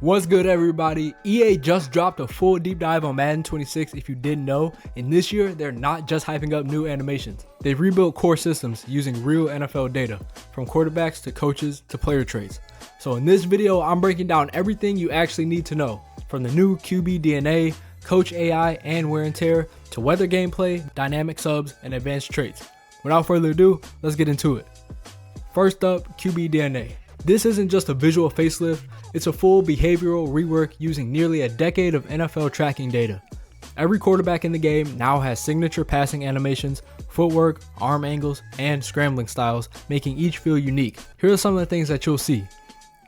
What's good, everybody? EA just dropped a full deep dive on Madden 26 if you didn't know, and this year they're not just hyping up new animations. They've rebuilt core systems using real NFL data, from quarterbacks to coaches to player traits. So in this video, I'm breaking down everything you actually need to know, from the new QB DNA, coach AI and wear and tear, to weather gameplay, dynamic subs, and advanced traits. Without further ado, let's get into it. First up, QB DNA. This isn't just a visual facelift, it's a full behavioral rework using nearly a decade of NFL tracking data. Every quarterback in the game now has signature passing animations, footwork, arm angles, and scrambling styles, making each feel unique. Here are some of the things that you'll see.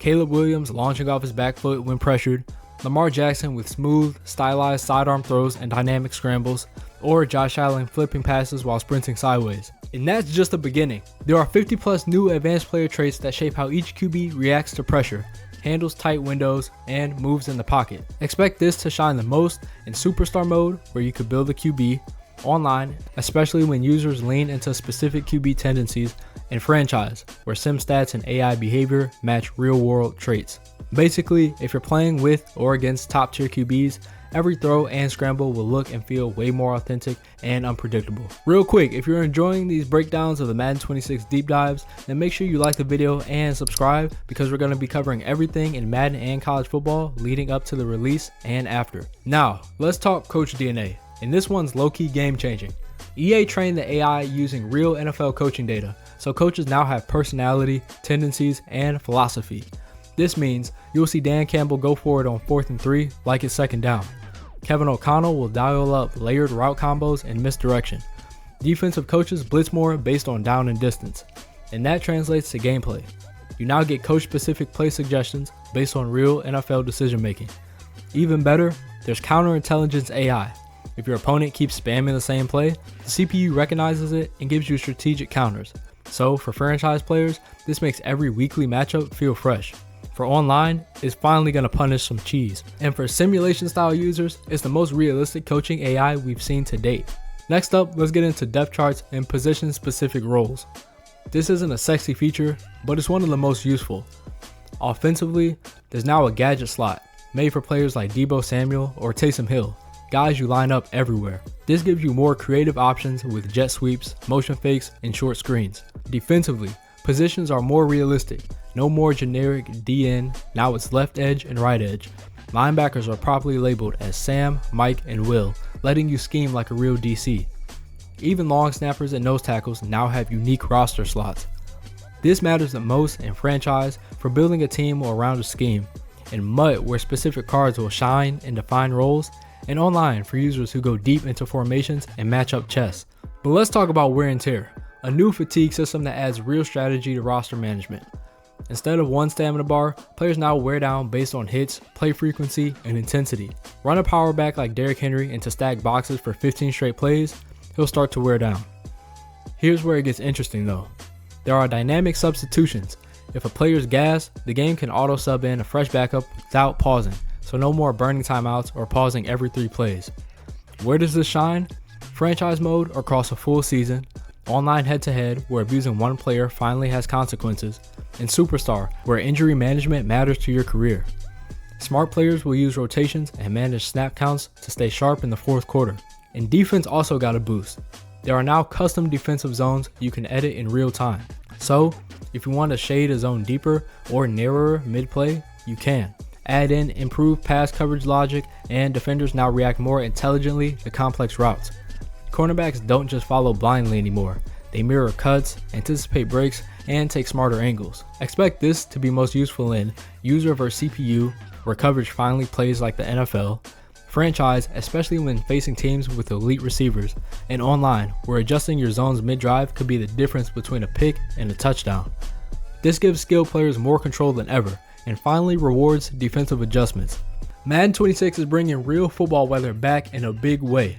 Caleb Williams launching off his back foot when pressured, Lamar Jackson with smooth, stylized sidearm throws and dynamic scrambles, or Josh Allen flipping passes while sprinting sideways. And that's just the beginning. There are 50 plus new advanced player traits that shape how each QB reacts to pressure, handles tight windows, and moves in the pocket. Expect this to shine the most in Superstar mode, where you could build a QB, online, especially when users lean into specific QB tendencies, and Franchise, where sim stats and AI behavior match real world traits. Basically, if you're playing with or against top tier QBs, every throw and scramble will look and feel way more authentic and unpredictable. Real quick, if you're enjoying these breakdowns of the Madden 26 deep dives, then make sure you like the video and subscribe, because we're going to be covering everything in Madden and college football leading up to the release and after. Now, let's talk Coach DNA, and this one's low-key game-changing. EA trained the AI using real NFL coaching data, so coaches now have personality, tendencies, and philosophy. This means you'll see Dan Campbell go for it on 4th and 3 like it's second down. Kevin O'Connell will dial up layered route combos and misdirection. Defensive coaches blitz more based on down and distance, and that translates to gameplay. You now get coach-specific play suggestions based on real NFL decision making. Even better, there's counterintelligence AI. If your opponent keeps spamming the same play, the CPU recognizes it and gives you strategic counters. So for franchise players, this makes every weekly matchup feel fresh. For online, it's finally going to punish some cheese. And for simulation style users, it's the most realistic coaching AI we've seen to date. Next up, let's get into depth charts and position specific roles. This isn't a sexy feature, but it's one of the most useful. Offensively, there's now a gadget slot made for players like Deebo Samuel or Taysom Hill, guys you line up everywhere. This gives you more creative options with jet sweeps, motion fakes, and short screens. Defensively, positions are more realistic. No more generic DN, now it's left edge and right edge. Linebackers are properly labeled as Sam, Mike, and Will, letting you scheme like a real DC. Even long snappers and nose tackles now have unique roster slots. This matters the most in franchise for building a team around a scheme, in MUT where specific cards will shine and define roles, and online for users who go deep into formations and match up chess. But let's talk about wear and tear, a new fatigue system that adds real strategy to roster management. Instead of one stamina bar, players now wear down based on hits, play frequency, and intensity. Run a power back like Derrick Henry into stacked boxes for 15 straight plays, he'll start to wear down. Here's where it gets interesting though. There are dynamic substitutions. If a player's gassed, the game can auto sub in a fresh backup without pausing, so no more burning timeouts or pausing every 3 plays. Where does this shine? Franchise mode or across a full season, online head-to-head where abusing one player finally has consequences, and Superstar where injury management matters to your career. Smart players will use rotations and manage snap counts to stay sharp in the 4th quarter. And defense also got a boost. There are now custom defensive zones you can edit in real time. So, if you want to shade a zone deeper or narrower mid-play, you can. Add in improved pass coverage logic, and defenders now react more intelligently to complex routes. Cornerbacks don't just follow blindly anymore. They mirror cuts, anticipate breaks, and take smarter angles. Expect this to be most useful in user versus CPU, where coverage finally plays like the NFL, franchise, especially when facing teams with elite receivers, and online, where adjusting your zones mid-drive could be the difference between a pick and a touchdown. This gives skilled players more control than ever, and finally rewards defensive adjustments. Madden 26 is bringing real football weather back in a big way.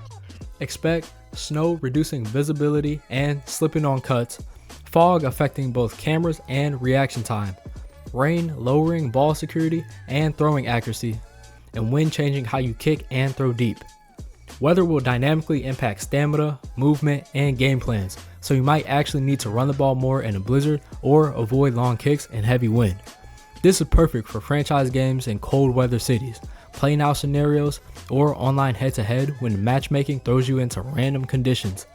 Expect snow reducing visibility and slipping on cuts, fog affecting both cameras and reaction time, rain lowering ball security and throwing accuracy, and wind changing how you kick and throw deep. Weather will dynamically impact stamina, movement, and game plans, so you might actually need to run the ball more in a blizzard or avoid long kicks and heavy wind. This is perfect for franchise games in cold weather cities, play now scenarios, or online head-to-head when matchmaking throws you into random conditions.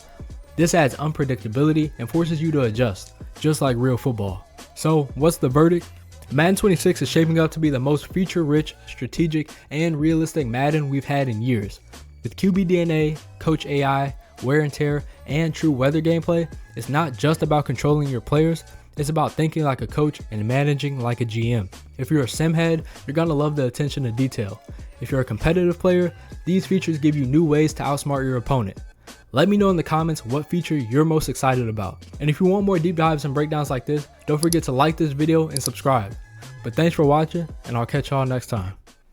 This adds unpredictability and forces you to adjust, just like real football. So what's the verdict? Madden 26 is shaping up to be the most feature-rich, strategic, and realistic Madden we've had in years. With QB DNA, coach AI, wear and tear, and true weather gameplay, it's not just about controlling your players, it's about thinking like a coach and managing like a GM. If you're a sim head, you're gonna love the attention to detail. If you're a competitive player, these features give you new ways to outsmart your opponent. Let me know in the comments what feature you're most excited about. And if you want more deep dives and breakdowns like this, don't forget to like this video and subscribe. But thanks for watching, and I'll catch y'all next time.